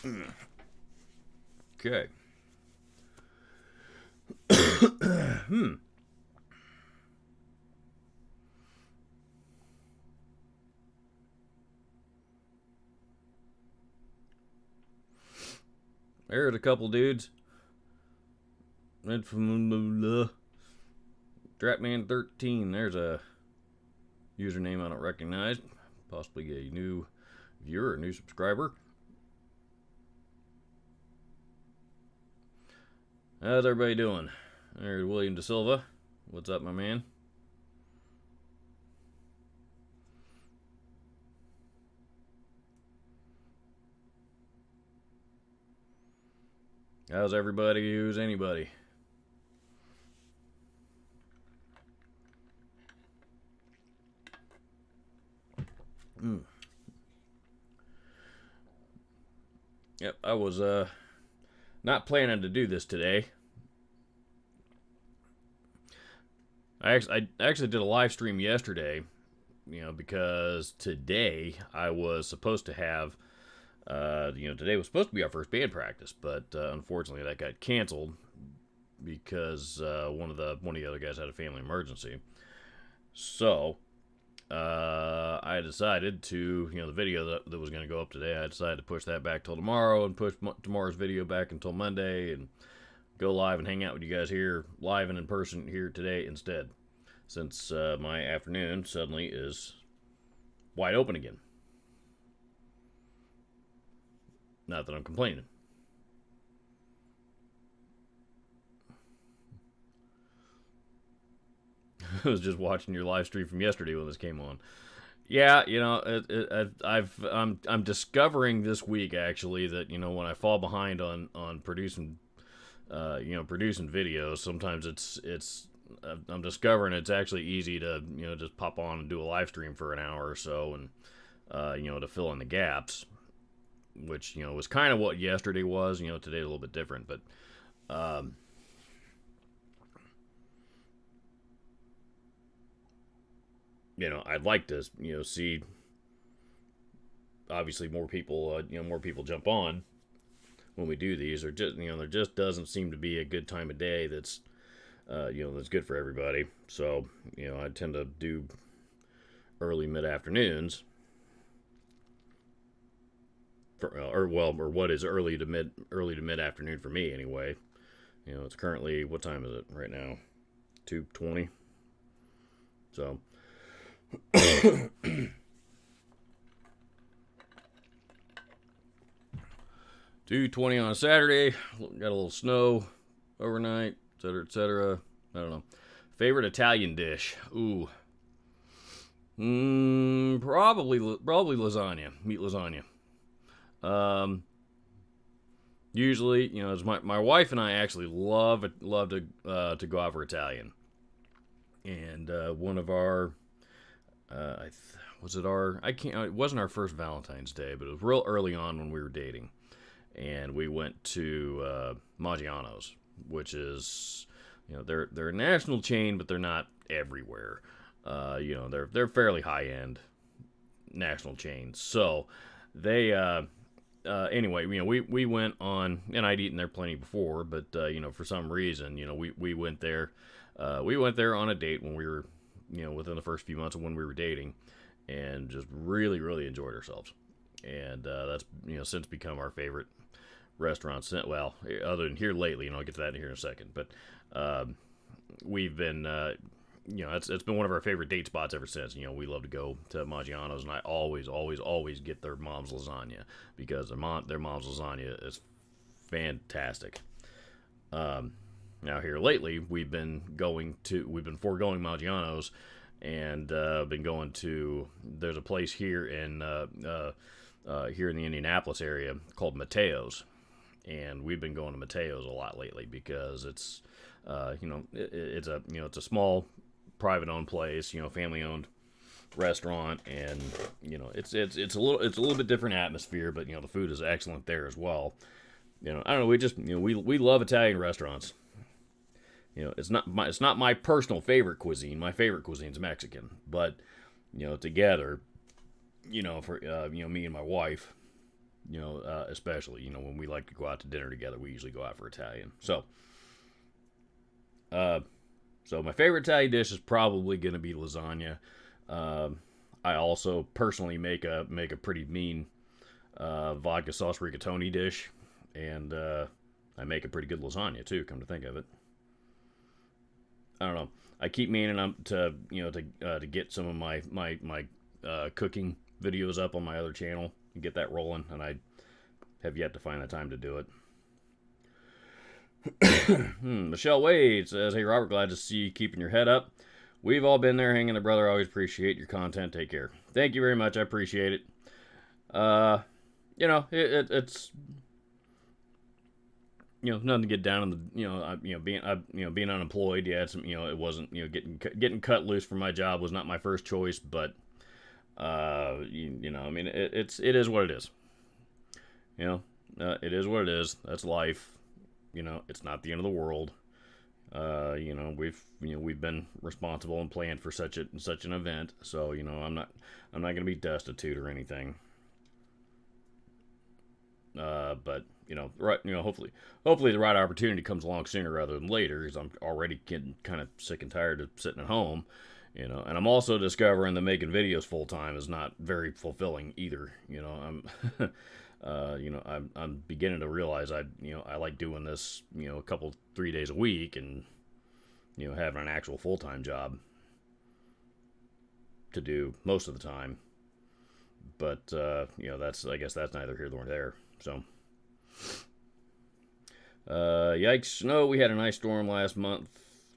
Okay. There's a couple dudes. Red from Dratman13. There's a username I don't recognize. Possibly a new viewer, a new subscriber. How's everybody doing? There's William Da Silva. What's up, my man? How's everybody who's anybody? Yep, I was not planning to do this today. I actually did a live stream yesterday, because today I was supposed to have, today was supposed to be our first band practice, but unfortunately that got canceled because one of the other guys had a family emergency. So I decided to, the video that was going to go up today, I decided to push that back till tomorrow and push tomorrow's video back until Monday and go live and hang out with you guys here live and in person here today instead, since my afternoon suddenly is wide open again. Not that I'm complaining. I was just watching your live stream from yesterday when this came on. Yeah, I'm discovering this week actually that when I fall behind on producing producing videos, sometimes it's I'm discovering it's actually easy to just pop on and do a live stream for an hour or so and to fill in the gaps, which was kind of what yesterday was. Today's a little bit different, but I'd like to see obviously more people jump on when we do these, or just there just doesn't seem to be a good time of day that's that's good for everybody. So I tend to do early mid afternoons, or what is early to mid afternoon for me anyway. It's currently, what time is it right now? 2:20. So 2:20 on a Saturday. Got a little snow overnight, etc., etc. I don't know. Favorite Italian dish? Ooh. Probably lasagna. Meat lasagna. Usually, it's my wife and I actually love to go out for Italian. And one of our it wasn't our first Valentine's Day, but it was real early on when we were dating. And we went to Maggiano's, which is, they're a national chain, but they're not everywhere. They're fairly high end national chains. So they anyway, we went on, and I'd eaten there plenty before, but for some reason, we went there. We went there on a date when we were, within the first few months of when we were dating, and just really, really enjoyed ourselves. And that's since become our favorite restaurant. Well, other than here lately, I'll get to that here in a second. But we've been, it's been one of our favorite date spots ever since. We love to go to Maggiano's, and I always, always, always get their mom's lasagna, because their mom's lasagna is fantastic. Now here lately, we've been foregoing Maggiano's, and been going to, there's a place here in the Indianapolis area called Mateo's, and we've been going to Mateo's a lot lately because it's it's a small private owned place, family owned restaurant, and it's a little bit different atmosphere, but the food is excellent there as well. I don't know, we just we love Italian restaurants. It's not my personal favorite cuisine. My favorite cuisine's Mexican, but together, for me and my wife, especially, when we like to go out to dinner together, we usually go out for Italian. So my favorite Italian dish is probably going to be lasagna. I also personally make a pretty mean vodka sauce rigatoni dish, and I make a pretty good lasagna too. Come to think of it, I don't know. I keep meaning to get some of my cooking videos up on my other channel and get that rolling, and I have yet to find the time to do it. Michelle Wade says, "Hey Robert, glad to see you keeping your head up. We've all been there hanging the brother. Always appreciate your content. Take care." Thank you very much. I appreciate it. It's nothing to get down on the being unemployed. Yeah, it wasn't getting cut loose from my job was not my first choice, but it is what it is. It is what it is. That's life. It's not the end of the world. We've been responsible and planned for such an event. So I'm not going to be destitute or anything. But right, hopefully the right opportunity comes along sooner rather than later, because I'm already getting kind of sick and tired of sitting at home. And I'm also discovering that making videos full time is not very fulfilling either. I'm beginning to realize I like doing this, a couple 3 days a week, and having an actual full time job to do most of the time. But I guess that's neither here nor there. So, yikes! Snow. We had an ice storm last month.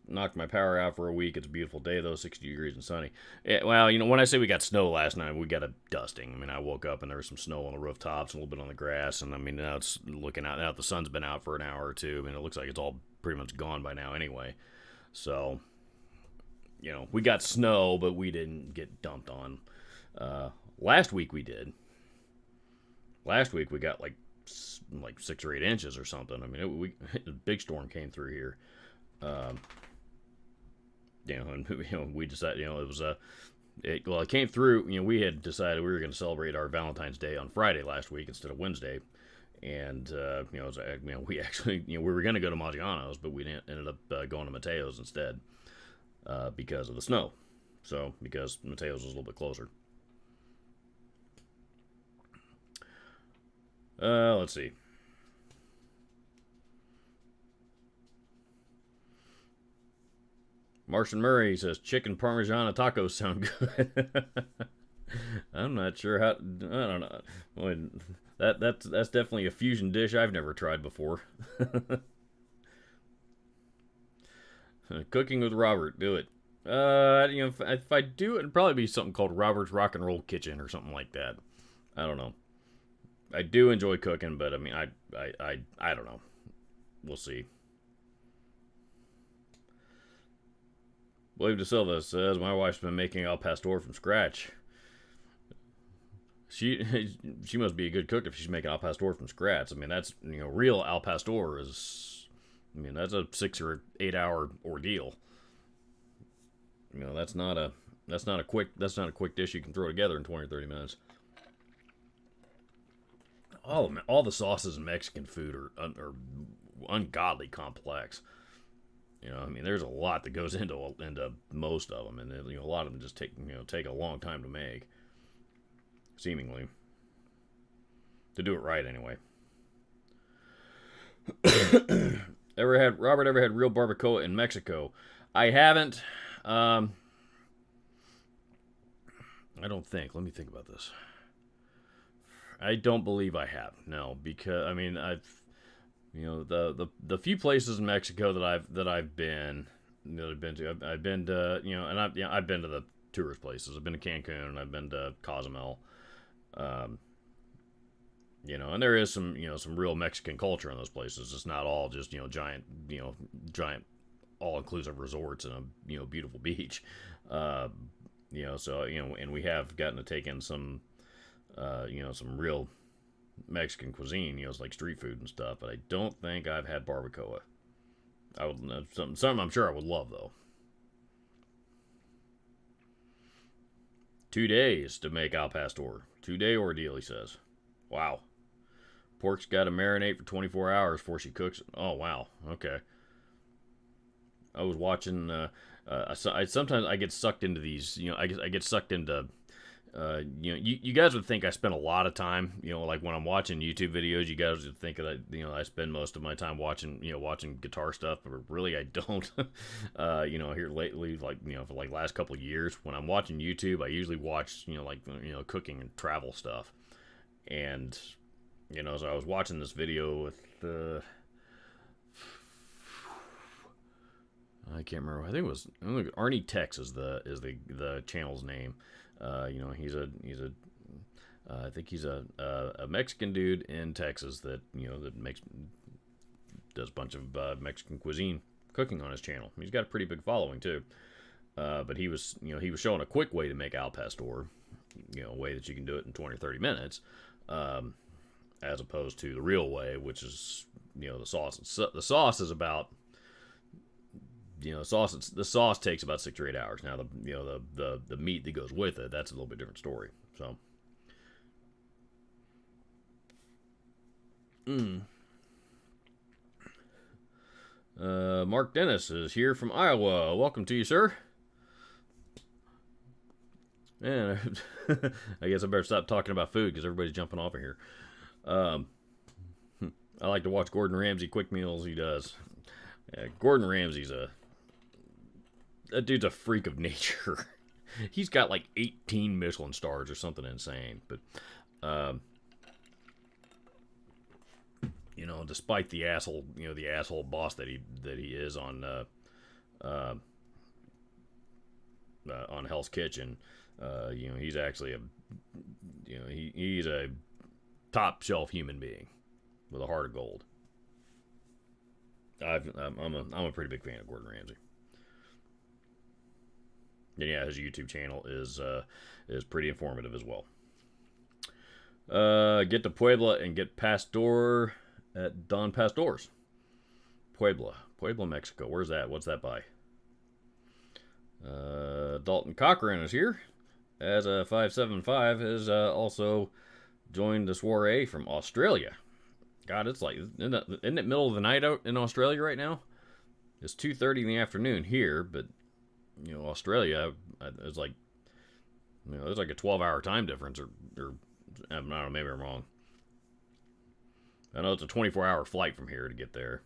Knocked my power out for a week. It's a beautiful day though, 60 degrees and sunny. Yeah, well, when I say we got snow last night, we got a dusting. I mean, I woke up and there was some snow on the rooftops, and a little bit on the grass, and I mean, now it's looking out. Now the sun's been out for an hour or two. I mean, it looks like it's all pretty much gone by now anyway. So, we got snow, but we didn't get dumped on. Last week we did. Last week we got like 6 or 8 inches or something. I mean, a big storm came through here. And we decided, it was it came through. We had decided we were going to celebrate our Valentine's Day on Friday last week instead of Wednesday, and we actually, we were going to go to Maggiano's, but we ended up going to Mateo's instead because of the snow. So because Mateo's was a little bit closer. Let's see. Martian Murray says chicken Parmesan tacos sound good. I'm not sure how. I don't know. Boy, that's definitely a fusion dish I've never tried before. Cooking with Robert, do it. If I do, it'd probably be something called Robert's Rock and Roll Kitchen or something like that. I don't know. I do enjoy cooking, but I mean, I don't know. We'll see. William De Silva says, my wife's been making al pastor from scratch. She must be a good cook if she's making al pastor from scratch. I mean, that's, real al pastor is, that's a 6 or 8 hour ordeal. That's not a quick dish you can throw together in 20 or 30 minutes. All the sauces in Mexican food are ungodly complex. There's a lot that goes into most of them, and a lot of them just take a long time to make, seemingly, to do it right anyway. Robert ever had real barbacoa in Mexico? I haven't. I don't think. Let me think about this. I don't believe I have. No, because I've the few places in Mexico that I've been to. I've been to I've been to the tourist places. I've been to Cancun and I've been to Cozumel. And there is some real Mexican culture in those places. It's not all just giant all-inclusive resorts and a beautiful beach. And we have gotten to take in some some real Mexican cuisine, it's like street food and stuff, but I don't think I've had barbacoa. I would something I'm sure I would love though. 2 days to make al pastor. 2-day ordeal, he says. Wow. pork's got to marinate for 24 hours before she cooks it. Oh, wow. Okay. I was watching. Sometimes I get sucked into these. I get sucked into. You guys would think I spend a lot of time. Like when I'm watching YouTube videos, you guys would think that I spend most of my time watching guitar stuff, but really I don't. Here lately, for like last couple of years, when I'm watching YouTube, I usually watch cooking and travel stuff, and so I was watching this video with. I can't remember. I think it was Arnie Tex is the channel's name. I think he's a Mexican dude in Texas that does a bunch of Mexican cuisine cooking on his channel. He's got a pretty big following too. But he was showing a quick way to make al pastor, a way that you can do it in 20 or 30 minutes, as opposed to the real way, which is the sauce. The sauce is about. The sauce takes about 6 or 8 hours. Now the meat that goes with it, that's a little bit different story. So, Mark Dennis is here from Iowa. Welcome to you, sir. And I guess I better stop talking about food because everybody's jumping off of here. I like to watch Gordon Ramsay quick meals. He does. Yeah, Gordon Ramsay's that dude's a freak of nature. He's got like 18 Michelin stars or something insane. But, despite the asshole boss that he is on Hell's Kitchen, he's actually he's a top shelf human being with a heart of gold. I'm a pretty big fan of Gordon Ramsay. And yeah, his YouTube channel is pretty informative as well. Get to Puebla and get Pastor at Don Pastor's. Puebla, Mexico. Where's that? What's that by? Dalton Cochran is here, as a 575 has also joined the soiree from Australia. God, it's like, isn't it middle of the night out in Australia right now? It's 2:30 in the afternoon here, but Australia, it's like, there's like a 12-hour time difference, or I don't know, maybe I'm wrong. I know it's a 24-hour flight from here to get there.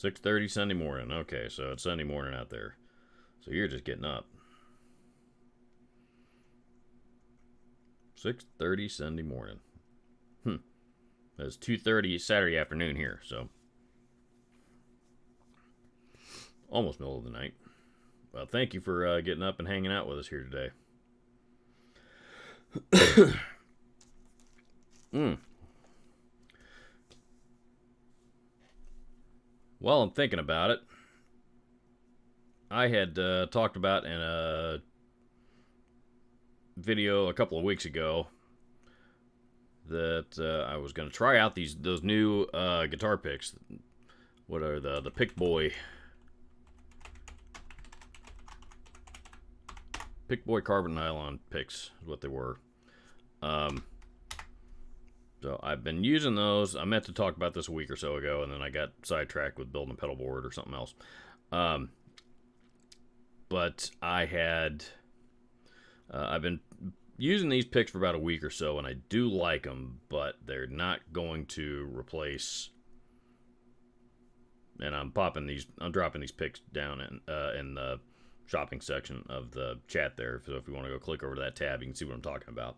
6:30 Sunday morning. Okay, so it's Sunday morning out there. So you're just getting up. 6:30 Sunday morning. It's 2:30 Saturday afternoon here, so almost middle of the night. Well, thank you for getting up and hanging out with us here today. While I'm thinking about it, I had talked about in a video a couple of weeks ago that I was going to try out those new guitar picks. What are the Pickboy carbon nylon picks is what they were. So I've been using those. I meant to talk about this a week or so ago, and then I got sidetracked with building a pedal board or something else. But I've been using these picks for about a week or so, and I do like them, but they're not going to replace. And I'm dropping these picks down in the shopping section of the chat there. So if you want to go click over to that tab, you can see what I'm talking about.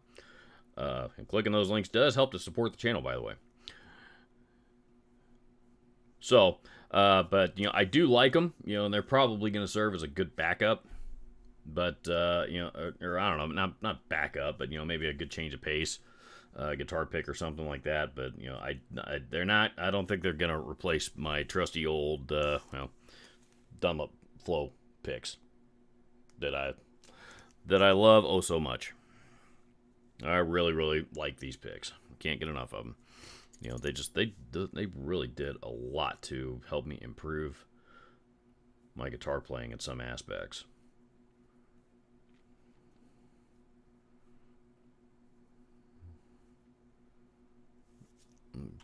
And clicking those links does help to support the channel, by the way. So, but I do like them, and they're probably going to serve as a good backup. But or I don't know, not backup, but maybe a good change of pace, guitar pick or something like that. But they're not. I don't think they're going to replace my trusty old Dunlop Flow picks that I love oh so much. I really, really like these picks. Can't get enough of them. They really did a lot to help me improve my guitar playing in some aspects.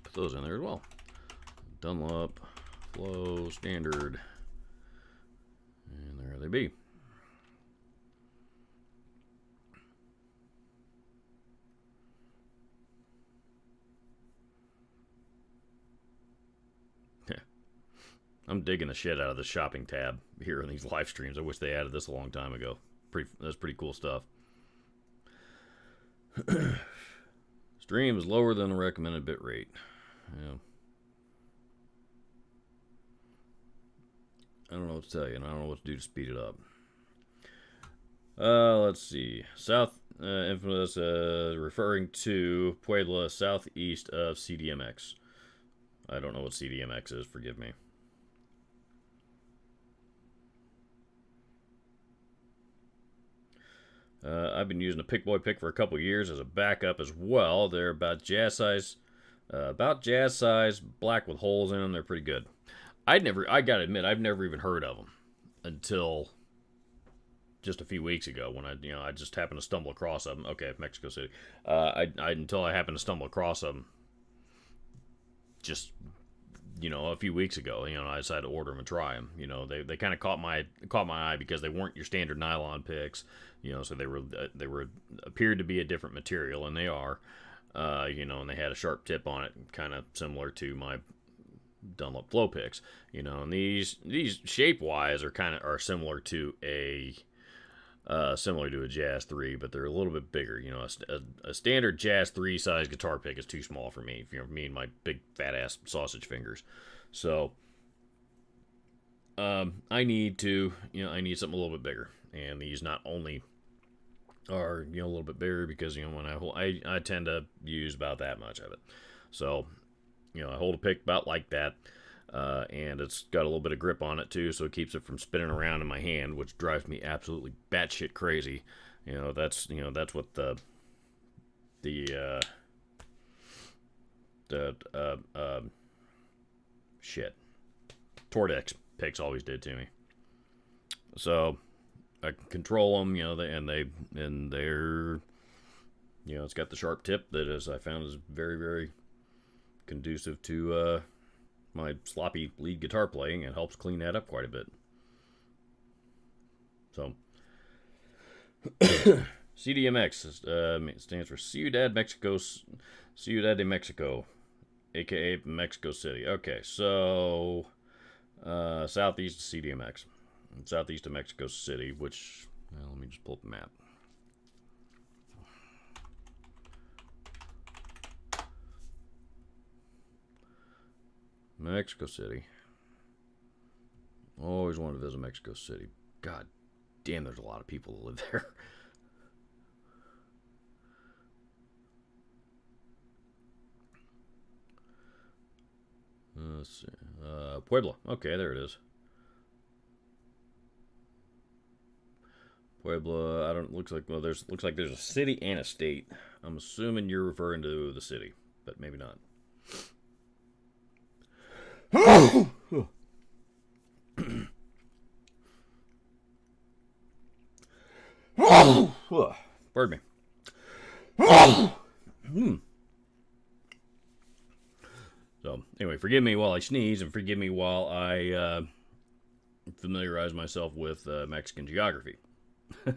Put those in there as well. Dunlop, Flow, Standard, and there they be. I'm digging the shit out of the shopping tab here in these live streams. I wish they added this a long time ago. That's pretty cool stuff. Stream is lower than the recommended bit rate. Yeah. I don't know what to tell you, and I don't know what to do to speed it up. Let's see. South Infamous referring to Puebla, southeast of CDMX. I don't know what CDMX is. Forgive me. I've been using a Pickboy pick for a couple years as a backup as well. They're about jazz size, black with holes in them. They're pretty good. I gotta admit, I've never even heard of them until just a few weeks ago when I just happened to stumble across them. Okay, Mexico City. Until I happened to stumble across them just a few weeks ago. I decided to order them and try them. They kind of caught my eye because they weren't your standard nylon picks. So they were appeared to be a different material, and they are. And they had a sharp tip on it, kind of similar to my Dunlop Flow picks. And these shape wise are similar to a Jazz 3, but they're a little bit bigger. A standard Jazz 3 size guitar pick is too small for me. Me and my big fat ass sausage fingers. So I need something a little bit bigger. And these not only are a little bit bigger because when I tend to use about that much of it. So I hold a pick about like that. And it's got a little bit of grip on it too, so it keeps it from spinning around in my hand, which drives me absolutely batshit crazy. That's what the Tordex picks always did to me. So I can control them, and they're it's got the sharp tip that I found is very, very conducive to my sloppy lead guitar playing, and helps clean that up quite a bit. So CDMX stands for Ciudad de Mexico, aka Mexico City. Okay, so southeast of CDMX, southeast of Mexico City, which, let me just pull up the map. Mexico City. Always wanted to visit Mexico City. God damn, there's a lot of people that live there. Let's see. Puebla. Okay, there it is. Puebla. Looks like there's a city and a state. I'm assuming you're referring to the city, but maybe not. Pardon me. So, anyway, forgive me while I sneeze, and forgive me while I familiarize myself with Mexican geography. I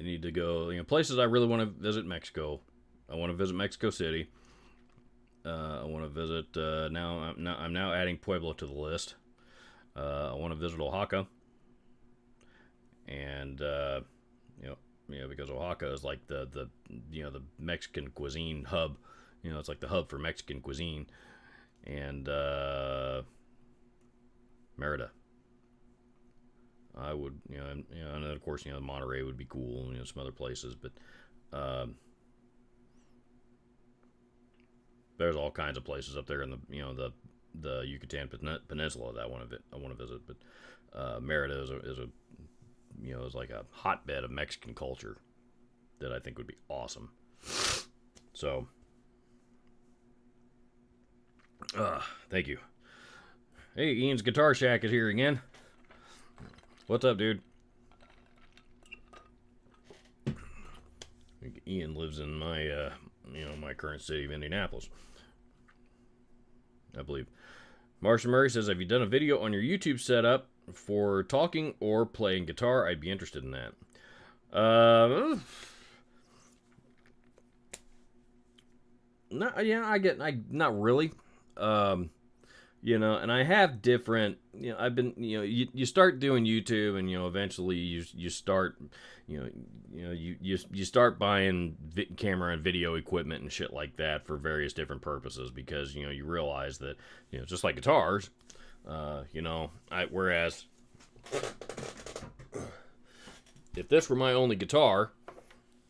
need to go, places I really want to visit Mexico. I want to visit Mexico City. I want to visit, I'm now adding Puebla to the list. I want to visit Oaxaca. And, because Oaxaca is like the Mexican cuisine hub. It's like the hub for Mexican cuisine. And, Merida. I would, and then of course, Monterey would be cool, some other places, but, there's all kinds of places up there in the Yucatan Peninsula that I want to visit, but Merida is like a hotbed of Mexican culture that I think would be awesome. So, thank you. Hey, Ian's Guitar Shack is here again. What's up, dude? I think Ian lives in my my current city of Indianapolis, I believe. Marshall Murray says, have you done a video on your YouTube setup for talking or playing guitar? I'd be interested in that. Not really. And I have different, I've been, you start doing YouTube, and eventually you start, you start buying camera and video equipment and shit like that for various different purposes, because you realize that just like guitars, whereas if this were my only guitar,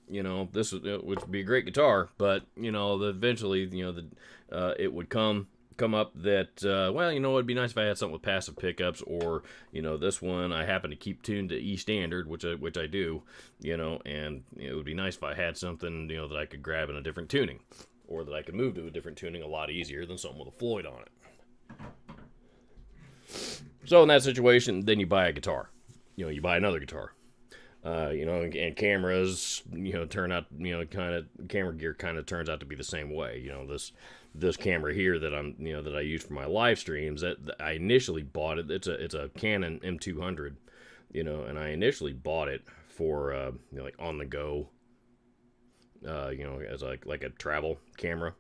this would be a great guitar, but eventually it would come up that it'd be nice if I had something with passive pickups, or this one I happen to keep tuned to E standard, which I do, and it would be nice if I had something that I could grab in a different tuning, or that I could move to a different tuning a lot easier than something with a Floyd on it. So in that situation, then you buy a guitar, you buy another guitar. And cameras, turn out, camera gear kind of turns out to be the same way. This camera here that that I use for my live streams, that I initially bought it. It's a Canon M200, and I initially bought it for, like on the go, as like a travel camera.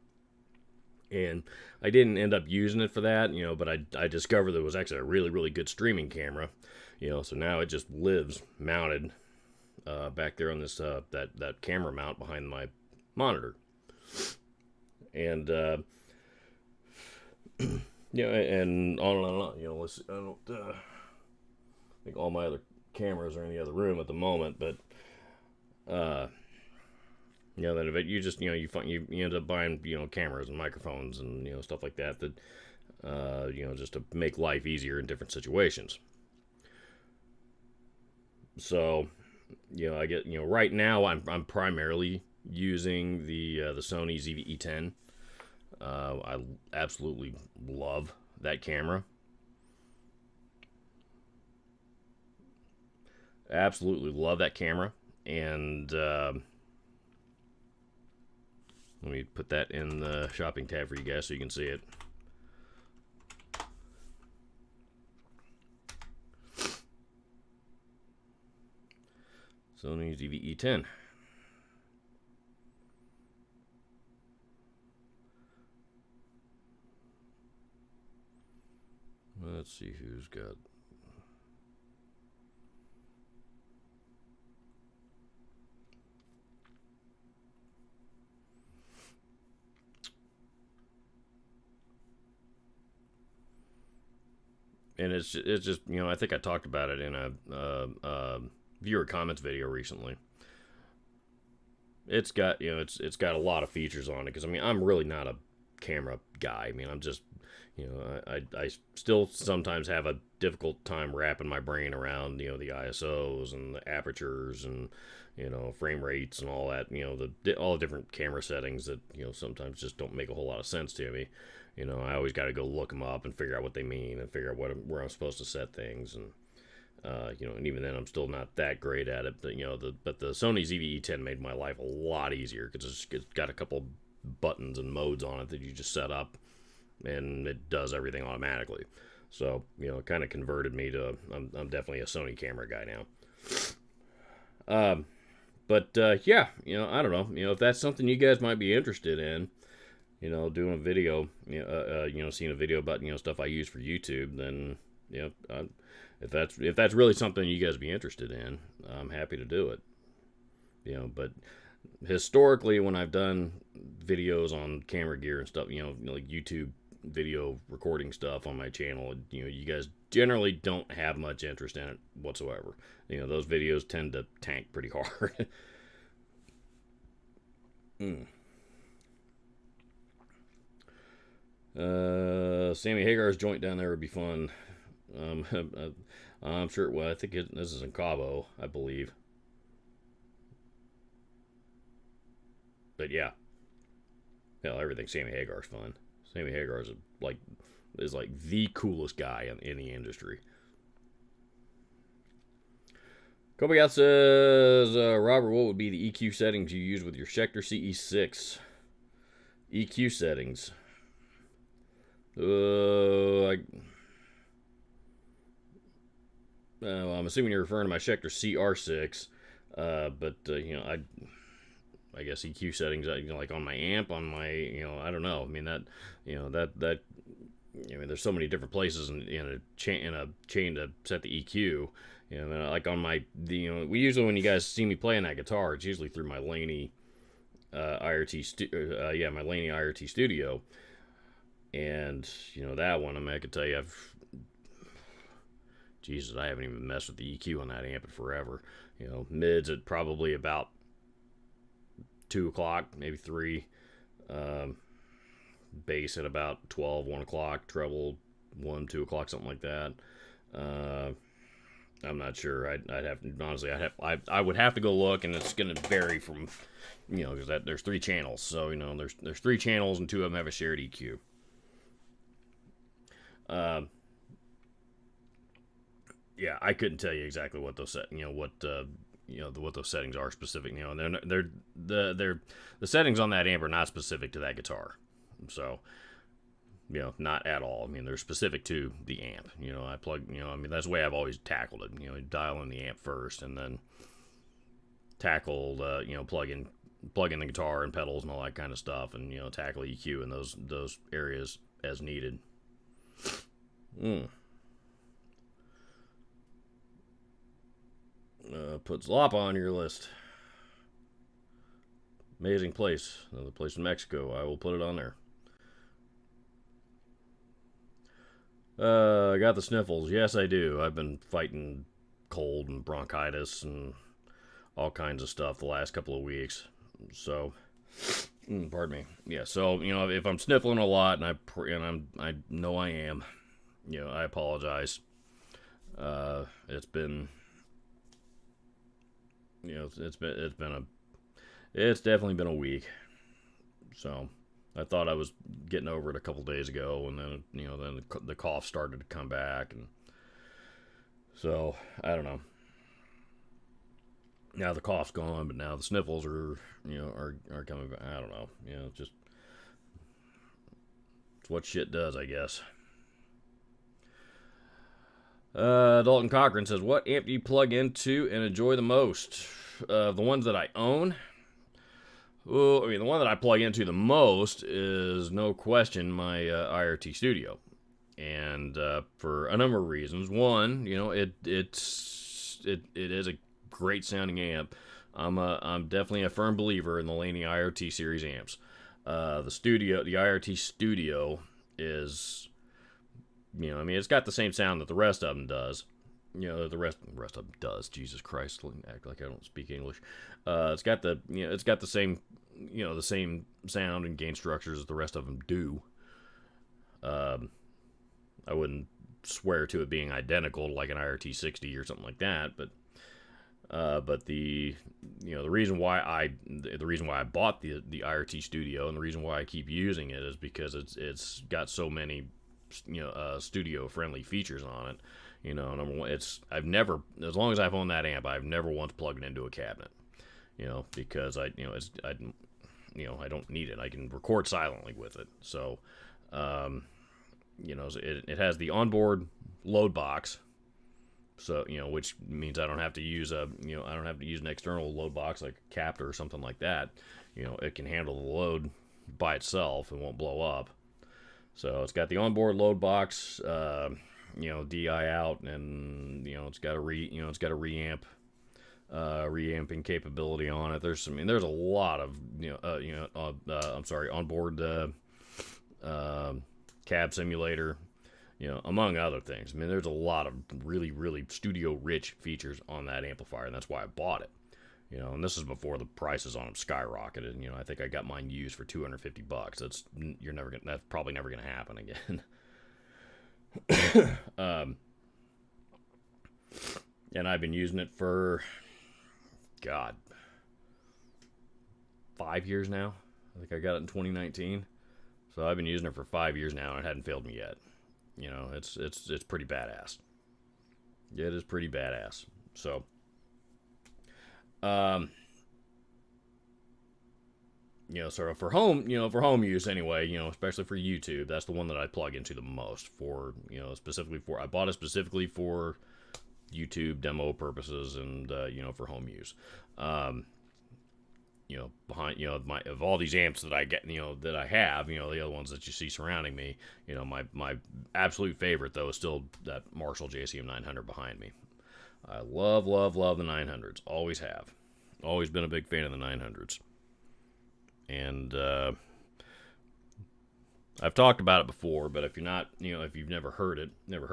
And I didn't end up using it for that, but I discovered that it was actually a really, really good streaming camera, so now it just lives mounted back there on this that camera mount behind my monitor, and and on and on. I don't think all my other cameras are in the other room at the moment, but then if you just you end up buying cameras and microphones and stuff like that just to make life easier in different situations. So I get right now I'm primarily using the Sony ZV-E10. I absolutely love that camera. Absolutely love that camera, and let me put that in the shopping tab for you guys so you can see it. Sony ZV-E10. Let's see who's got. And it's just I think I talked about it in a viewer comments video recently. It's got it's got a lot of features on it, because I'm really not a camera guy. I'm just I still sometimes have a difficult time wrapping my brain around the ISOs and the apertures and frame rates and all that, all the different camera settings that sometimes just don't make a whole lot of sense to me. I always got to go look them up and figure out what they mean and figure out where I'm supposed to set things, and and even then I'm still not that great at it. But the Sony ZV-E10 made my life a lot easier, because it's got a couple buttons and modes on it that you just set up, and it does everything automatically. So it kind of converted me to I'm definitely a Sony camera guy now. But yeah, I don't know, if that's something you guys might be interested in, doing a video, seeing a video about stuff I use for YouTube, then if that's really something you guys be interested in, I'm happy to do it. But historically, when I've done videos on camera gear and stuff, like YouTube video recording stuff on my channel, you guys generally don't have much interest in it whatsoever. Those videos tend to tank pretty hard. Sammy Hagar's joint down there would be fun. I'm sure. Well, I think this is in Cabo, I believe. But yeah, everything Sammy Hagar's fun. Sammy Hagar is like the coolest guy in the industry. Kobe says, Robert, what would be the EQ settings you use with your Schecter CE6? EQ settings. I'm assuming you're referring to my Schecter CR6, but I guess EQ settings, like on my amp, on my, I don't know. I mean that. I mean, there's so many different places in a chain to set the EQ. Like on my, we usually, when you guys see me playing that guitar, it's usually through my Laney my Laney IRT Studio, and that one. I mean, I could tell you, Jesus, I haven't even messed with the EQ on that amp in forever. Mids at probably about 2 o'clock, maybe 3. Bass at about 12, 1 o'clock. Treble 1, 2 o'clock, something like that. I'm not sure. I'd have to, honestly. I would have to go look, and it's going to vary from, because there's 3 channels. So there's 3 channels, and 2 of them have a shared EQ. Yeah, I couldn't tell you exactly what those what those settings are specific. The settings on that amp are not specific to that guitar, so not at all. I mean, they're specific to the amp. I plug. I mean, that's the way I've always tackled it. Dial in the amp first, and then tackle plug in the guitar and pedals and all that kind of stuff, and tackle EQ in those areas as needed. Put Zlapa on your list. Amazing place. Another place in Mexico. I will put it on there. I got the sniffles. Yes, I do. I've been fighting cold and bronchitis and all kinds of stuff the last couple of weeks. So, pardon me. Yeah. So if I'm sniffling a lot, and I know I am, I apologize. It's been. It's definitely been a week. So I thought I was getting over it a couple days ago, and then then the cough started to come back, and so I don't know. Now the cough's gone, but now the sniffles are coming back. I don't know. It's what shit does, I guess. Dalton Cochran says, what amp do you plug into and enjoy the most? The ones that I own? Well, I mean, the one that I plug into the most is, no question, my IRT Studio. And for a number of reasons. One, it is a great sounding amp. I'm definitely a firm believer in the Laney IRT series amps. The IRT Studio is... I mean, it's got the same sound that the rest of them does. The rest of them does. Jesus Christ, act like I don't speak English. It's got the same, the same sound and gain structures as the rest of them do. I wouldn't swear to it being identical to like an IRT 60 or something like that, but the reason why I bought the IRT Studio, and the reason why I keep using it, is because it's got so many studio friendly features on it. Number one, I've never, as long as I've owned that amp, I've never once plugged it into a cabinet, because I don't need it. I can record silently with it. So, it has the onboard load box. So, which means I don't have to use an external load box like a Captor or something like that. It can handle the load by itself and won't blow up. So it's got the onboard load box, DI out, and it's got a reamp, reamping capability on it. There's a lot of onboard cab simulator, among other things. I mean, there's a lot of really, really studio rich features on that amplifier, and that's why I bought it. And this is before the prices on them skyrocketed. I think I got mine used for $250. That's probably never gonna happen again. And I've been using it for, God, 5 years now. I think I got it in 2019, so I've been using it for 5 years now, and it hadn't failed me yet. It's pretty badass. It is pretty badass. So. sort of for home, for home use anyway, especially for YouTube. That's the one that I plug into the most for, specifically for, I bought it specifically for YouTube demo purposes and, for home use. Behind, my, of all these amps that I get, that I have, the other ones that you see surrounding me, my absolute favorite, though, is still that Marshall JCM 900 behind me. I love the 900s. Always have. Always been a big fan of the 900s. And, I've talked about it before, but if you're not, if you've never heard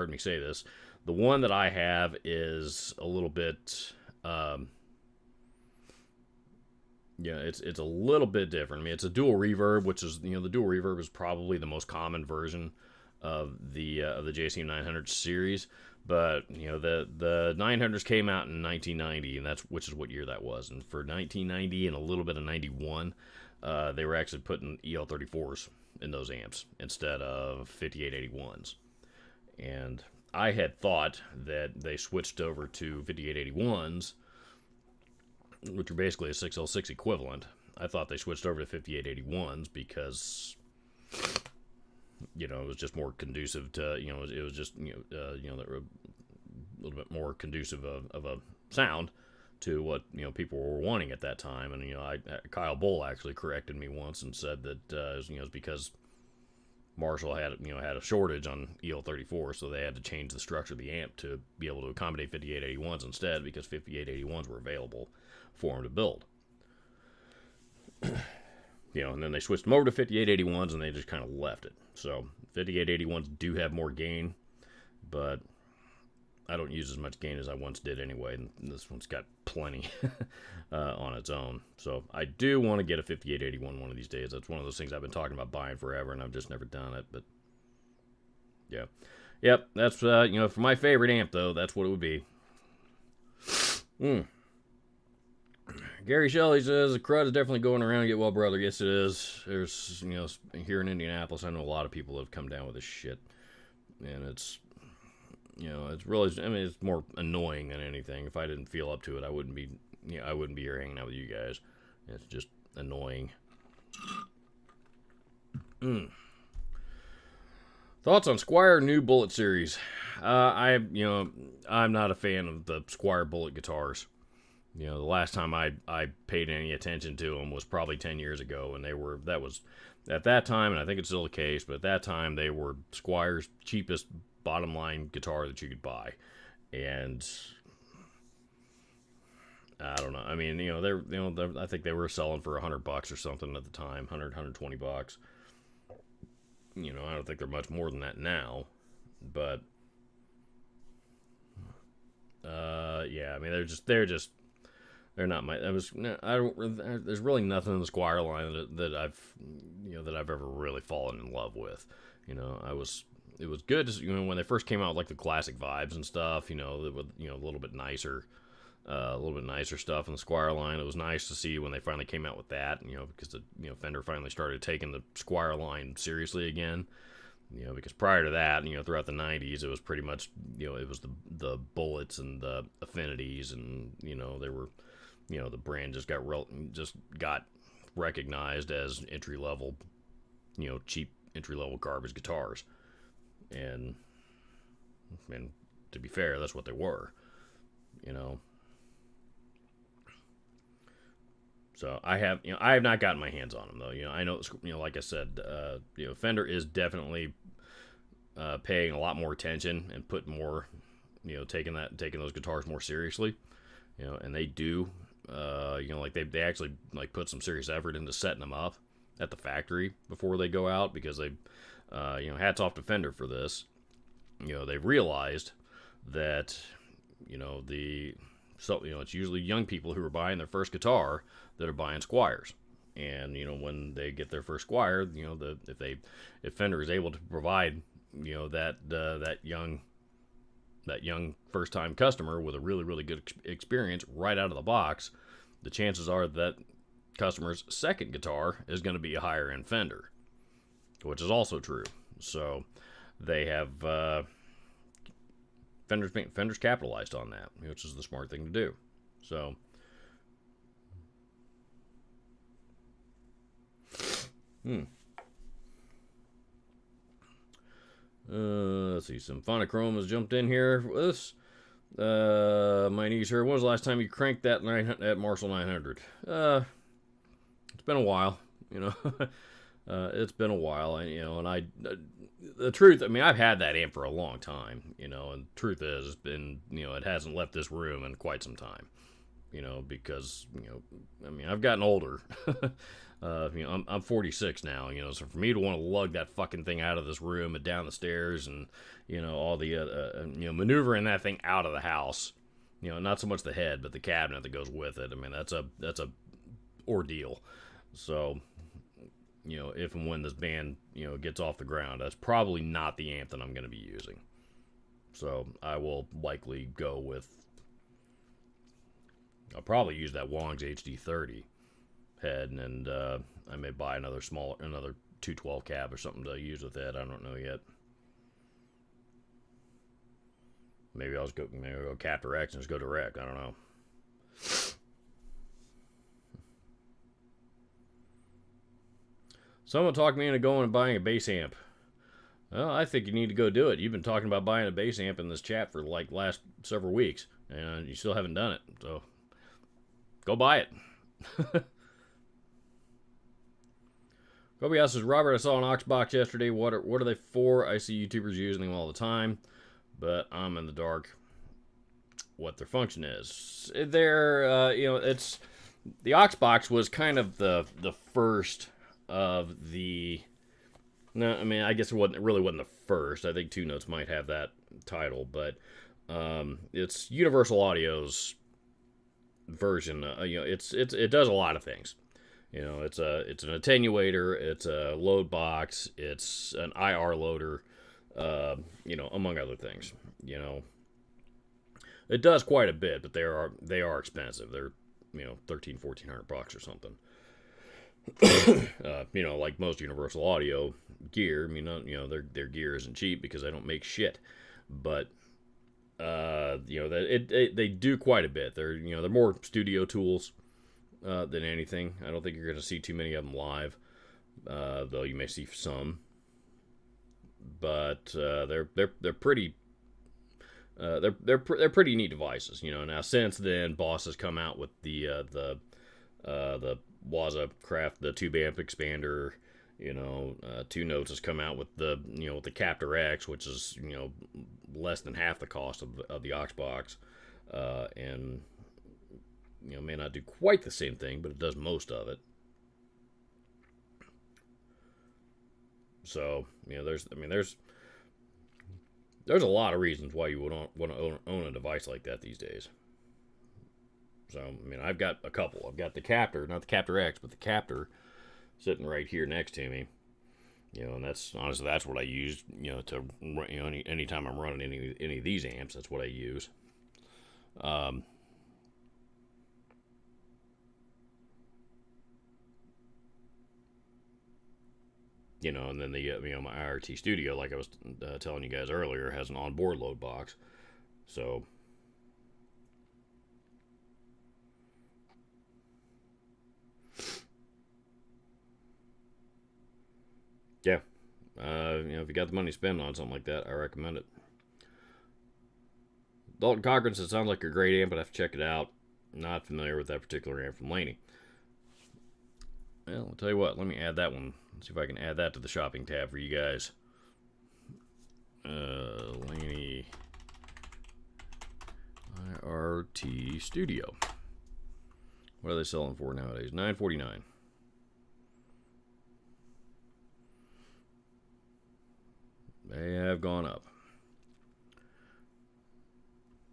me say this, the one that I have is a little bit, it's a little bit different. I mean, it's a dual reverb, which is, the dual reverb is probably the most common version of the JCM 900 series. But the 900s came out in 1990, and which is what year that was. And for 1990 and a little bit of 91, they were actually putting EL34s in those amps instead of 5881s. And I had thought that they switched over to 5881s, which are basically a 6L6 equivalent. I thought they switched over to 5881s because, it was just more conducive to, it was just, they were a little bit more conducive of a sound to what, people were wanting at that time. And, Kyle Bull actually corrected me once and said that, it was because Marshall had a shortage on EL34, so they had to change the structure of the amp to be able to accommodate 5881s instead, because 5881s were available for them to build. And then they switched them over to 5881s, and they just kind of left it. So 5881s do have more gain, but I don't use as much gain as I once did anyway, and this one's got plenty on its own. So I do want to get a 5881 one of these days. That's one of those things I've been talking about buying forever, and I've just never done it. But yeah, yep, that's for my favorite amp though. That's what it would be. Gary Shelley says the crud is definitely going around. Get well, brother. Yes, it is. There's here in Indianapolis, I know a lot of people have come down with this shit, and it's. It's really, it's more annoying than anything. If I didn't feel up to it, I wouldn't be here hanging out with you guys. It's just annoying. Thoughts on Squire new Bullet series? I'm not a fan of the Squire Bullet guitars. The last time I paid any attention to them was probably 10 years ago, and that was at that time, and I think it's still the case, but at that time they were Squire's cheapest bottom line guitar that you could buy. And I don't know. I mean, they're I think they were selling for $100 or something at the time, 120 bucks. I don't think they're much more than that now, but yeah, I mean, they're not my. There's really nothing in the Squire line that I've ever really fallen in love with. It was good to, when they first came out, like the classic vibes and stuff, with a little bit nicer stuff in the Squire line. It was nice to see when they finally came out with that, because Fender finally started taking the Squire line seriously again. Because prior to that, throughout the 90s, it was pretty much, it was the Bullets and the Affinities, and they were, the brand just got recognized as entry level, cheap entry level garbage guitars. And to be fair, that's what they were, So I have not gotten my hands on them though. I know, like I said, Fender is definitely paying a lot more attention and putting more, taking those guitars more seriously, and they do, like they actually like put some serious effort into setting them up at the factory before they go out, because they. Hats off to Fender for this. They realized that, it's usually young people who are buying their first guitar that are buying Squires. And, when they get their first Squire, if Fender is able to provide, that young first time customer with a really, really good experience right out of the box, the chances are that customer's second guitar is going to be a higher end Fender. Which is also true. So they have Fender's capitalized on that, which is the smart thing to do. So Hmm. Let's see. Some Phonochrome has jumped in here with us. My niece here. When was the last time you cranked that Marshall 900? It's been a while. You know, it's been a while. The truth. I mean, I've had that amp for a long time. You know, and the truth is, it's been. You know, it hasn't left this room in quite some time. You know, because I mean, I've gotten older. I'm 46 now. You know, so for me to want to lug that fucking thing out of this room and down the stairs, and all the maneuvering that thing out of the house. You know, not so much the head, but the cabinet that goes with it. I mean, that's a ordeal. So, if and when this band gets off the ground, that's probably not the amp that I'm going to be using. So I will likely go with. I'll probably use that Wong's HD30 head, and I may buy another 212 cab or something to use with it. I don't know yet. Maybe I'll go Captor X and just go direct. I don't know. Someone talked me into going and buying a bass amp. Well, I think you need to go do it. You've been talking about buying a bass amp in this chat for like last several weeks, and you still haven't done it. So go buy it. Kobe asks, Robert, I saw an Oxbox yesterday. What are they for? I see YouTubers using them all the time, but I'm in the dark what their function is. It's the Oxbox was kind of the first of the. No, I mean, I guess it really wasn't the first. I think Two Notes might have that title, but it's Universal Audio's version. It does a lot of things. It's an attenuator, it's a load box, it's an IR loader, among other things. It does quite a bit, but they are expensive. They're $1,300-$1,400 or something. Like most Universal Audio gear. I mean, their gear isn't cheap because they don't make shit, but they do quite a bit. They're more studio tools than anything. I don't think you're going to see too many of them live, though you may see some. But they're pretty. They're pretty neat devices. Now since then, Boss has come out with the Waza Craft, the tube amp expander. Two Notes has come out with the with the Captor X, which is less than half the cost of the Oxbox, and may not do quite the same thing, but it does most of it. So there's a lot of reasons why you would want to own a device like that these days. So I've got a couple. I've got the Captor, not the Captor X, but the Captor sitting right here next to me. And that's what I use. To anytime I'm running any of these amps, that's what I use. And then my IRT Studio, like I was telling you guys earlier, has an onboard load box. So yeah, if you got the money to spend on something like that, I recommend it. Dalton Cochran says, sounds like a great amp, but I have to check it out. Not familiar with that particular amp from Laney. Well, I'll tell you what, let me add that one. Let's see if I can add that to the shopping tab for you guys. Laney IRT Studio. What are they selling for nowadays? $9.49. They have gone up.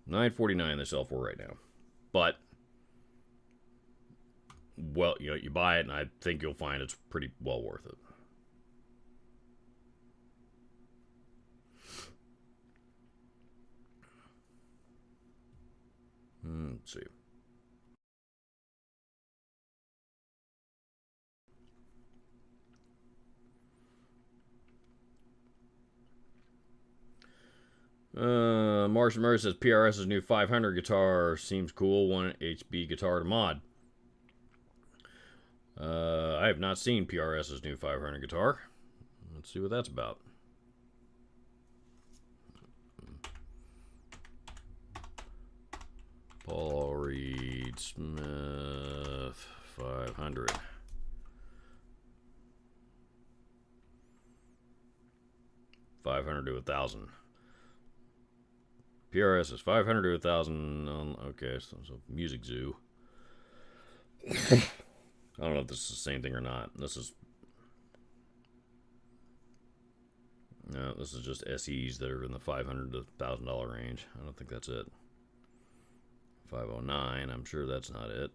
$9.49 they sell for right now. But, well, you buy it, and I think you'll find it's pretty well worth it. Let's see. Martian Murray says PRS's new 500 guitar seems cool. 1 HB guitar to mod. I have not seen PRS's new 500 guitar. Let's see what that's about. Paul Reed Smith 500. $500 to $1,000. PRS is 500 to 1,000. Okay, so Music Zoo. I don't know if this is the same thing or not. This is no, this is just SEs that are in the $500 to $1,000 range. I don't think that's it. 509. I'm sure that's not it.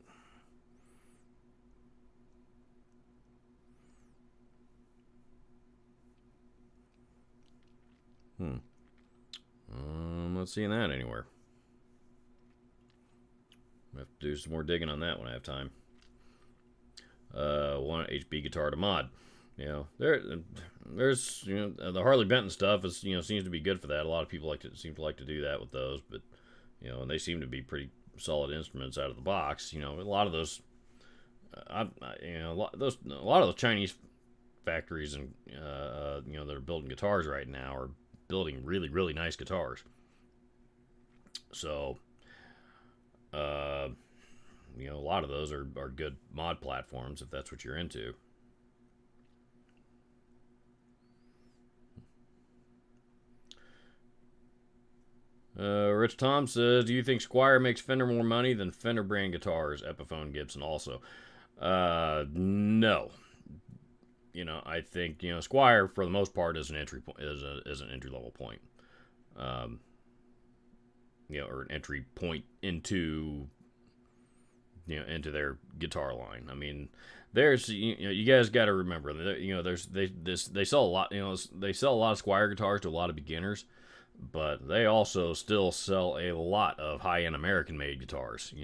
I'm not seeing that anywhere. I have to do some more digging on that when I have time. One HB guitar to mod. There's the Harley Benton stuff is seems to be good for that. A lot of people seem to like to do that with those, but and they seem to be pretty solid instruments out of the box. A lot of those, a lot of those Chinese factories and that are building guitars right now are building really, really nice guitars. So, a lot of those are good mod platforms if that's what you're into. Rich Tom says, do you think Squire makes Fender more money than Fender brand guitars, Epiphone, Gibson also? No. I think Squire for the most part is an entry level point, or an entry point into into their guitar line. I mean, there's you guys got to remember that they sell a lot. They sell a lot of Squire guitars to a lot of beginners, but they also still sell a lot of high-end American-made guitars.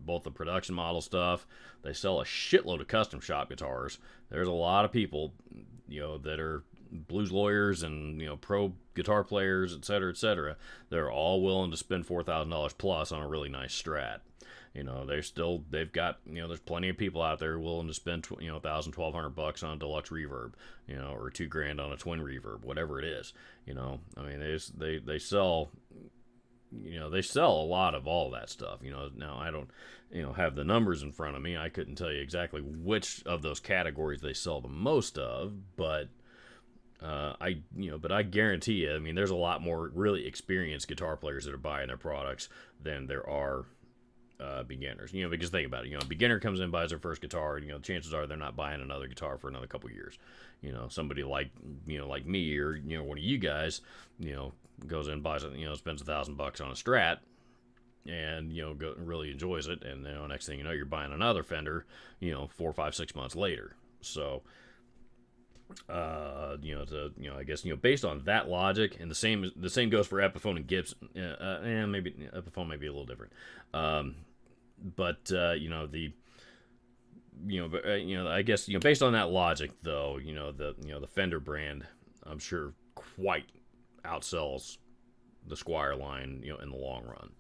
Both the production model stuff. They sell a shitload of custom shop guitars. There's a lot of people, that are blues lawyers and pro guitar players, etc., they're all willing to spend $4,000 plus on a really nice Strat. They've got, there's plenty of people out there willing to spend, $1,000-$1,200 on a deluxe reverb, or $2,000 on a twin reverb, whatever it is. I mean, they sell, they sell a lot of all that stuff. Now I don't, have the numbers in front of me. I couldn't tell you exactly which of those categories they sell the most of, but but I guarantee you, I mean, there's a lot more really experienced guitar players that are buying their products than there are beginners. Because think about it, a beginner comes in, buys their first guitar, chances are they're not buying another guitar for another couple years. Somebody like like me or one of you guys, goes in, buys it, spends $1,000 on a Strat, and really enjoys it, and next thing you know, you're buying another Fender, 4, 5, 6 months later. So I guess based on that logic, and the same goes for Epiphone and Gibson. And maybe Epiphone may be a little different, but I guess based on that logic, though, the Fender brand, I'm sure, quite outsells the Squire line, in the long run.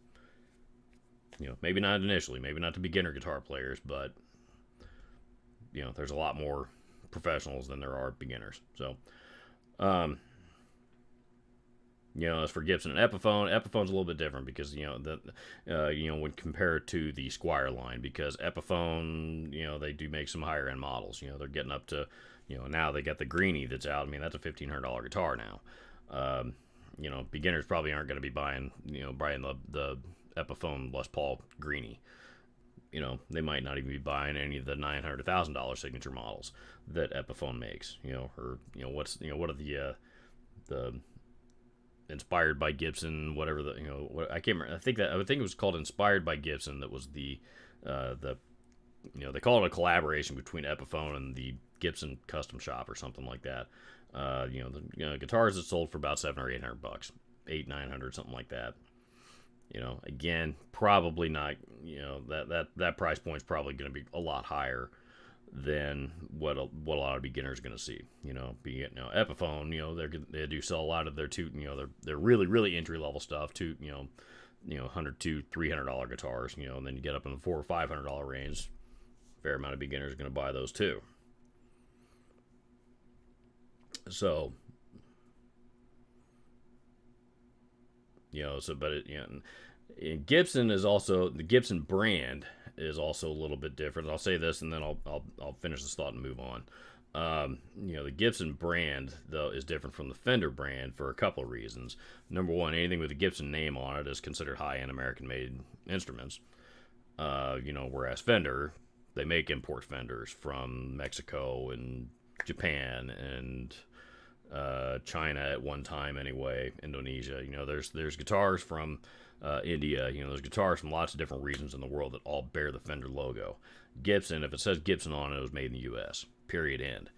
Maybe not initially, maybe not to beginner guitar players, but there's a lot more professionals than there are beginners. So, as for Gibson and Epiphone's a little bit different because when compared to the Squire line, because Epiphone, they do make some higher end models. They're getting up to, now they got the Greenie that's out. I mean, that's a $1,500 guitar now. Beginners probably aren't going to be buying the Epiphone Les Paul Greenie. They might not even be buying any of the $900, $1,000 signature models that Epiphone makes. Or what are the Inspired by Gibson, whatever I can't remember. I would think it was called Inspired by Gibson. That was the they call it a collaboration between Epiphone and the Gibson Custom Shop or something like that. The guitars that sold for about $700 or $800, $800-$900, something like that. Again, probably not. That price point's probably going to be a lot higher than what a lot of beginners are going to see. Epiphone, they do sell a lot of their they're really, really entry level stuff to $100 to $300 guitars. And then you get up in the $400 or $500 range fair amount of beginners are going to buy those too. So, but and Gibson is also, the Gibson brand is also a little bit different. I'll say this and then I'll finish this thought and move on. The Gibson brand, though, is different from the Fender brand for a couple of reasons. Number one, anything with a Gibson name on it is considered high-end American-made instruments. Whereas Fender, they make import Fenders from Mexico and Japan and China at one time anyway, Indonesia. There's guitars from India. There's guitars from lots of different regions in the world that all bear the Fender logo. Gibson, if it says Gibson on it, it was made in the U.S. Period. End.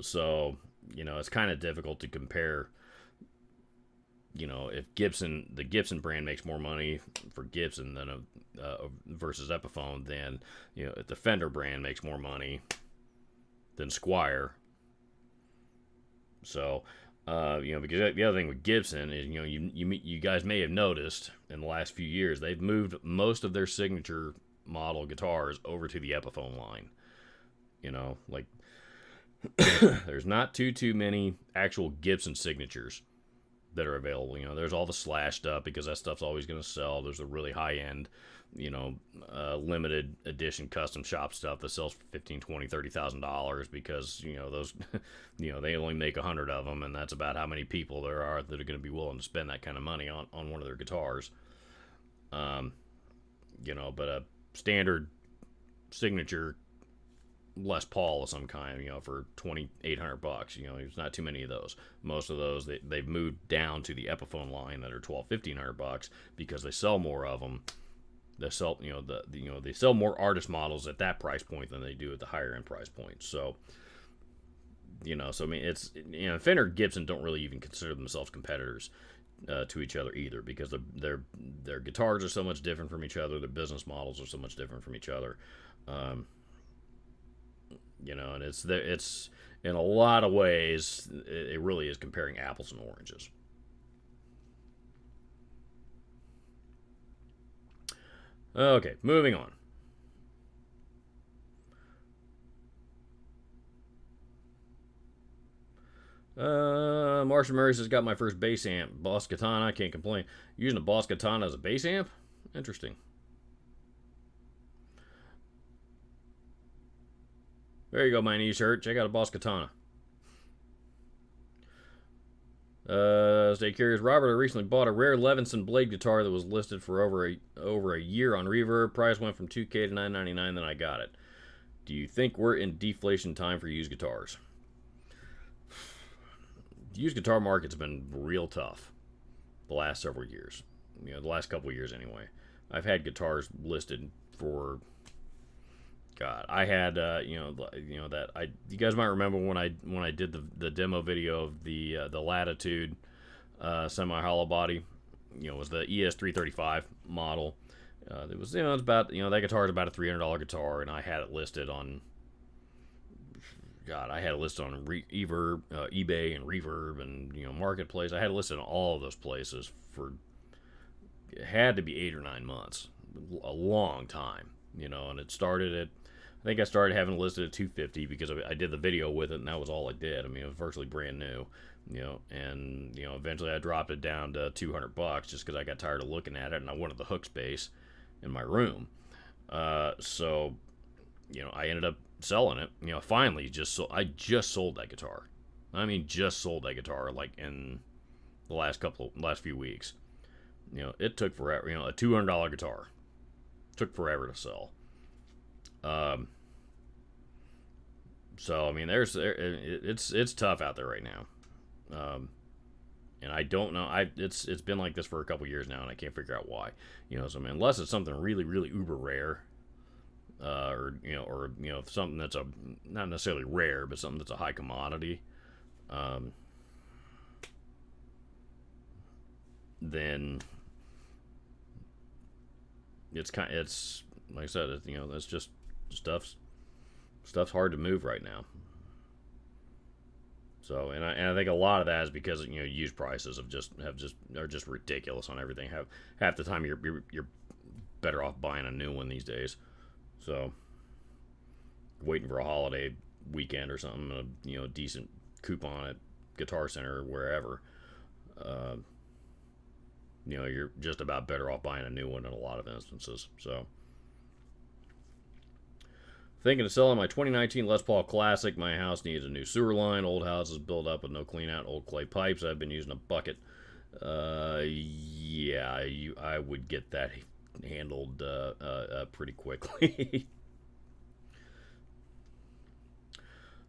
So it's kind of difficult to compare. If the Gibson brand makes more money for Gibson than versus Epiphone, then if the Fender brand makes more money than Squire. So, because the other thing with Gibson is, you guys may have noticed in the last few years they've moved most of their signature model guitars over to the Epiphone line. Like there's not too many actual Gibson signatures that are available. There's all the slashed up because that stuff's always going to sell. There's the really high end, limited edition custom shop stuff that sells for $15,000, $20,000, $30,000 because those they only make 100 of them, and that's about how many people there are that are going to be willing to spend that kind of money on one of their guitars. But a standard signature Les Paul of some kind, for $2,800, there's not too many of those. Most of those they've moved down to the Epiphone line that are $1,200-$1,500 because they sell more of them. They sell they sell more artist models at that price point than they do at the higher end price point. So it's Fender and Gibson don't really even consider themselves competitors to each other either, because their guitars are so much different from each other. Their business models are so much different from each other. And it's in a lot of ways, it really is comparing apples and oranges. Okay, moving on. Marshall Murray says, got my first bass amp, Boss Katana, can't complain. Using a Boss Katana as a bass amp? Interesting. There you go, my knee shirt. Check out a Boss Katana. Stay curious. Robert, I recently bought a rare Levinson Blade guitar that was listed for over a year on Reverb. Price went from $2K to $999. Then I got it. Do you think we're in deflation time for used guitars? The used guitar market's been real tough the last several years. The last couple of years anyway. I've had guitars listed for, God, I had you guys might remember when I did the demo video of the Latitude semi hollow body. It was the ES335 model. It was it's about that guitar is about a $300 guitar, and I had it listed on, God, I had it listed on eBay and Reverb and Marketplace. I had it listed on all of those places for, it had to be 8 or 9 months, a long time, and it started at, I think I started having it listed at $250 because I did the video with it, and that was all I did. I mean, it was virtually brand new, and eventually I dropped it down to $200 just because I got tired of looking at it, and I wanted the hook space in my room. So I ended up selling it. Finally, I just sold that guitar. I mean, just sold that guitar like in the last few weeks. It took forever. A $200 guitar took forever to sell. So I mean, it's tough out there right now. And I don't know. It's been like this for a couple years now, and I can't figure out why. So I mean, unless it's something really, really uber rare, or something that's not necessarily rare, but something that's a high commodity, then it's like I said, that's just stuff's hard to move right now. So, and I think a lot of that is because used prices are just ridiculous on everything. Half the time you're better off buying a new one these days. So, waiting for a holiday weekend or something, a decent coupon at Guitar Center or wherever. Uh, you're just about better off buying a new one in a lot of instances. So, thinking of selling my 2019 Les Paul Classic. My house needs a new sewer line. Old house is built up with no clean out, old clay pipes. I've been using a bucket. Yeah, I would get that handled pretty quickly.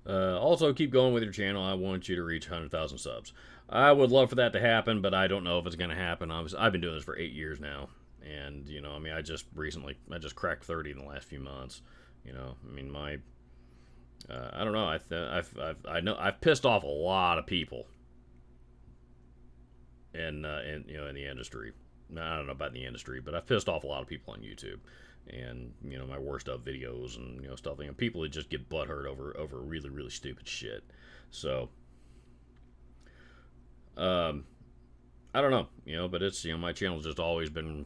Also, keep going with your channel. I want you to reach 100,000 subs. I would love for that to happen, but I don't know if it's going to happen. I've been doing this for 8 years now, and I just cracked 30 in the last few months. I don't know. I've pissed off a lot of people in the industry. I don't know about the industry, but I've pissed off a lot of people on YouTube, and my worst of videos and stuff. People that just get butthurt over really really stupid shit. So I don't know, but it's my channel's just always been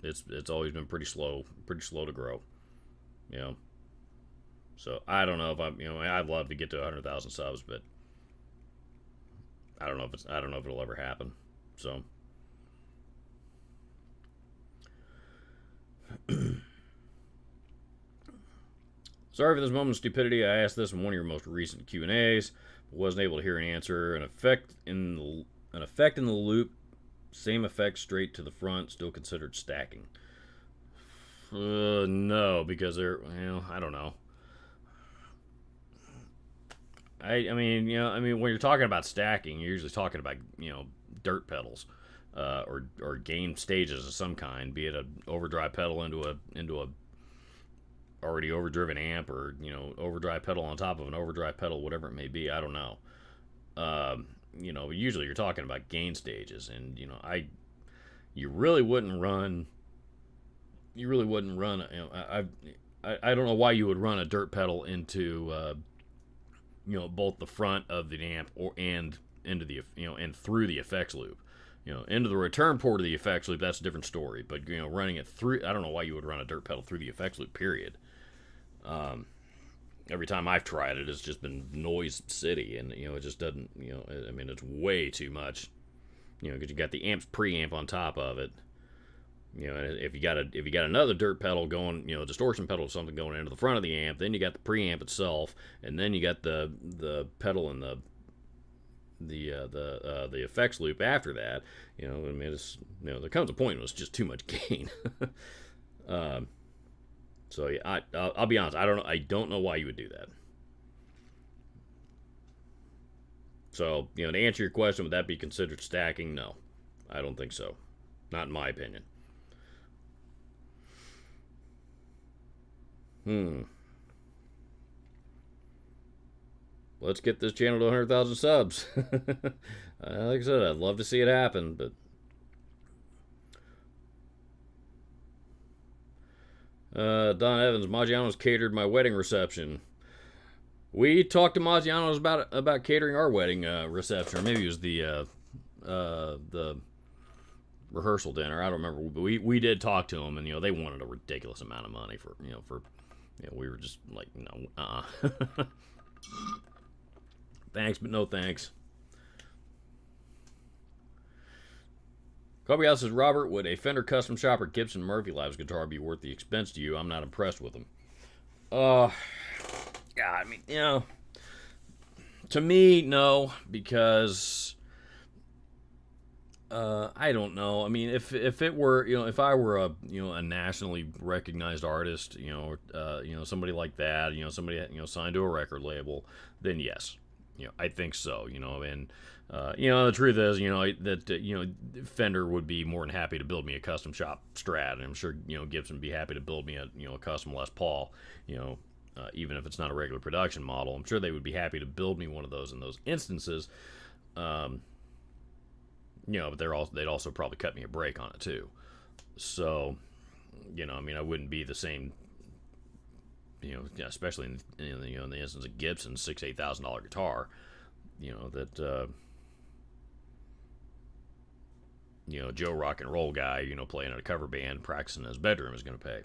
it's always been pretty slow to grow. So I don't know if I'd love to get to 100,000 subs, but I don't know if it'll ever happen. So sorry for this moment of stupidity. I asked this in one of your most recent Q&As, but wasn't able to hear an answer. An effect in the loop, same effect straight to the front, still considered stacking? No, because they're I don't know. I mean when you're talking about stacking, you're usually talking about dirt pedals, or gain stages of some kind, be it an overdrive pedal into a already overdriven amp, or overdrive pedal on top of an overdrive pedal, whatever it may be. I don't know. Usually you're talking about gain stages, and you really wouldn't run. I don't know why you would run a dirt pedal into both the front of the amp and into the and through the effects loop. Into the return port of the effects loop, that's a different story. But running it through, I don't know why you would run a dirt pedal through the effects loop. Period. Every time I've tried it, it's just been noise city, and it just doesn't. It's way too much. Because you got the amp's preamp on top of it. And if you got another dirt pedal going, distortion pedal or something going into the front of the amp, then you got the preamp itself, and then you got the pedal and the effects loop after that. It's there comes a point when it's just too much gain. So yeah, I'll be honest. I don't know why you would do that. So to answer your question, would that be considered stacking? No, I don't think so. Not in my opinion. Let's get this channel to 100,000 subs. Like I said, I'd love to see it happen, but Don Evans, Maggiano's catered my wedding reception. We talked to Maggiano's about catering our wedding reception, or maybe it was the rehearsal dinner. I don't remember, but we did talk to them, and they wanted a ridiculous amount of money for we were just like, no, thanks, but no thanks. Kobe says, Robert, would a Fender Custom Shop or Gibson Murphy Labs guitar be worth the expense to you? I'm not impressed with them. Yeah, to me, no, because I don't know. If it were, if I were a nationally recognized artist, somebody like that, somebody signed to a record label, then yes, I think so. And the truth is, that Fender would be more than happy to build me a custom shop Strat, and I'm sure Gibson would be happy to build me a custom Les Paul, even if it's not a regular production model. I'm sure they would be happy to build me one of those in those instances. But they'd also probably cut me a break on it too. So, I wouldn't be the same. Especially in the instance of Gibson's $6,000-8,000 guitar. That Joe rock and roll guy, playing in a cover band, practicing in his bedroom is going to pay.